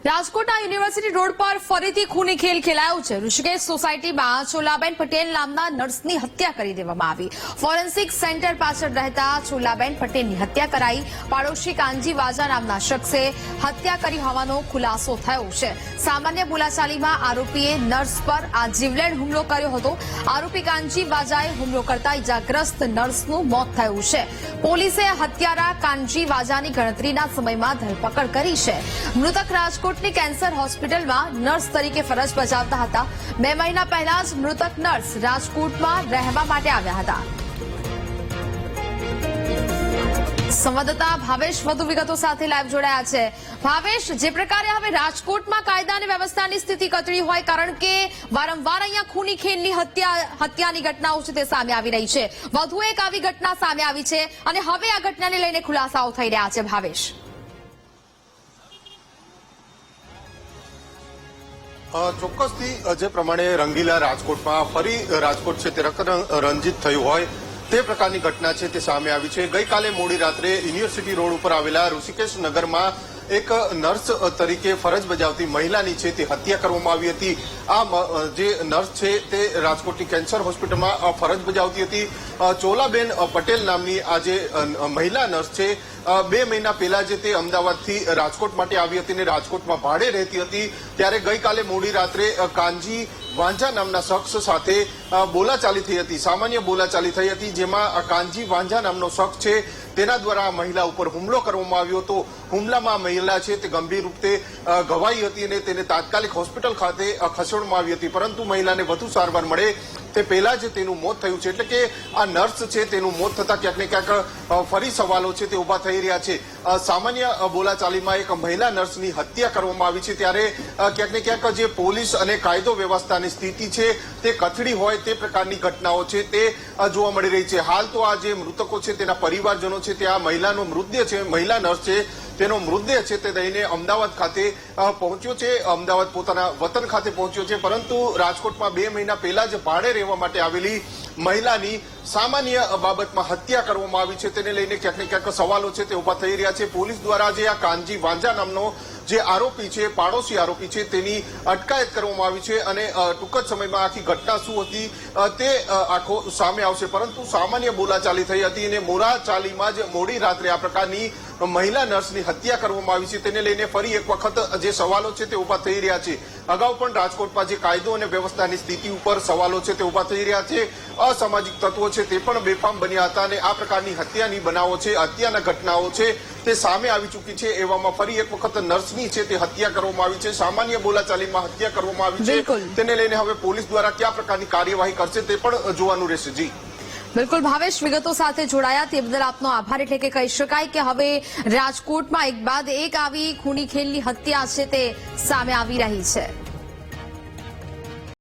રાજકોટના university road પર ફરીથી ખૂની ખેલ ખેલાયો છે। ઋષિકેશ સોસાયટીમાં ચોલાબેન પટેલ નામના નર્સની હત્યા કરી દેવામાં આવી। ફોરેન્સિક સેન્ટર પાછળ રહેતા ચોલાબેન પટેલની હત્યા કરાઈ। પાડોશી કાનજી વાજા નામના શખ્સે હત્યા કરી હોવાનો ખુલાસો થયો છે। સામાન્ય બોલાચાલીમાં આરોપીએ નર્સ પર આ જીવલેણ હુમલો કર્યો હતો। આરોપી કાનજી વાજાએ હુમલો કરતા ઇજાગ્રસ્ત નર્સનું મોત થયું છે। પોલીસે હત્યારા કાનજી વાજાની ગણતરીના સમયમાં ધરપકડ કરી છે। મૃતક રાજકોટની કેન્સર હોસ્પિટલમાં નર્સ તરીકે ફરજ બજાવતા હતા। 2 મહિના પહેલા જ મૃતક નર્સ રાજકોટમાં રહેવા માટે આવ્યા હતા। સંવાદદાતા ભાવેશ વધુ વિગતો સાથે લાઈવ જોડાયા છે। ભાવેશ, જે પ્રકારે હવે રાજકોટમાં કાયદા અને વ્યવસ્થાની સ્થિતિ કથળી હોય, કારણ કે વારંવાર અહીંયા ખૂની ખેલની હત્યાની ઘટનાઓ છે તે સામે આવી રહી છે। વધુ એક આવી ઘટના સામે આવી છે અને હવે આ ઘટનાને લઈને ખુલાસાઓ થઈ રહ્યા છે। ભાવેશ, ચોક્કસથી જે પ્રમાણે રંગીલા રાજકોટમાં ફરી રાજકોટ છે તે રંજીત થયું હોય તે પ્રકારની ઘટના છે તે સામે આવી છે। ગઈકાલે મોડી રાત્રે યુનિવર્સિટી રોડ ઉપર આવેલા ઋષિકેશ નગરમાં એક નર્સ તરીકે ફરજ બજાવતી મહિલાની છે તે હત્યા કરવામાં આવી હતી। આ જે નર્સ છે તે રાજકોટની કેન્સર હોસ્પિટલમાં ફરજ બજાવતી હતી। ચોલાબેન પટેલ નામની આ જે મહિલા નર્સ છે 2 મહિના પહેલા જે તે અમદાવાદથી રાજકોટ માટે આવી હતી અને રાજકોટમાં ભાડે રહેતી હતી। ત્યારે ગઈકાલે મોડી રાત્રે કાનજી વાંઝા નામના શખ્સ સાથે બોલાચાલી થઈ હતી। સામાન્ય બોલાચાલી થઈ હતી, જેમાં કાનજી વાંઝા નામનો શખ્સ છે તેના દ્વારા મહિલા ઉપર હુમલો કરવામાં આવ્યો હતો। હુમલામાં મહિલા છે તે ગંભીર રૂપે ઘવાઈ હતી અને તેને તાત્કાલિક હોસ્પિટલ ખાતે ખસેડવામાં આવી હતી, પરંતુ મહિલાને વધુ સારવાર મળે તે પહેલા જ તેનું મોત થયું છે। એટલે કે આ નર્સ છે તેનું મોત થતા ક્યાંક ને ક્યાંક ફરી સવાલો છે તે ઉભા થઈ રહ્યા છે। સામાન્ય બોલાચાલીમાં એક મહિલા નર્સની હત્યા કરવામાં આવી છે, ત્યારે ક્યાંક ને ક્યાંક જે પોલીસ અને કાયદો વ્યવસ્થાની સ્થિતિ છે તે કથળી હોય તે પ્રકારની ઘટનાઓ છે તે જોવા મળી રહી છે। હાલ તો આ જે મૃતકો છે તેના પરિવારજનો છે તે આ મહિલાનો મૃતદેહ છે, મહિલા નર્સ છે તેનો મૃતદેહ છે તે લઈને અમદાવાદ ખાતે પહોંચ્યો છે। અમદાવાદ પોતાના વતન ખાતે પહોંચ્યો છે, પરંતુ રાજકોટમાં 2 મહિના પહેલા જ ભાડે રહેવા માટે આવેલી મહિલાની સામાન્ય બાબતમાં હત્યા કરવામાં આવી છે, તેને લઈને ક્યાંક ને ક્યાંક સવાલો છે તે ઉભા થઈ રહ્યા છે। પોલીસ દ્વારા જે આ કાનજી વાંઝા નામનો જે આરોપી છે, પાડોશી આરોપી છે, તેની અટકાયત કરવામાં આવી છે અને ટૂંક જ સમયમાં આખી ઘટના શું હતી તે આખો સામે આવશે। પરંતુ સામાન્ય બોલાચાલી થઈ હતી અને બોલાચાલીમાં જ મોડી રાત્રે આ પ્રકારની મહિલા નર્સની હત્યા કરવામાં આવી છે, તેને લઈને ફરી એક વખત જે સવાલો છે તે ઉભા થઈ રહ્યા છે। અગાઉ પણ રાજકોટમાં જે કાયદો અને વ્યવસ્થાની સ્થિતિ ઉપર સવાલો છે તે ઉભા થઈ રહ્યા છે। અસામાજિક તત્વો છે તે પણ બેફામ બન્યા હતા અને આ પ્રકારની હત્યાની બનાવો છે, હત્યાના ઘટનાઓ છે તે સામે આવી ચૂકી છે। એવામાં ફરી એક વખત નર્સની છે તે હત્યા કરવામાં આવી છે, સામાન્ય બોલાચાલીમાં હત્યા કરવામાં આવી છે, તેને લઈને હવે પોલીસ દ્વારા કયા પ્રકારની કાર્યવાહી કરશે તે પણ જોવાનું રહેશે। જી બિલકુલ ભાવેશ, વિગતો સાથે જોડાયા તે બદલ આપનો આભાર। એટલે કે કહી શકાય કે હવે રાજકોટમાં એક બાદ એક આવી ખૂની ખેલની હત્યા છે તે સામે આવી રહી છે।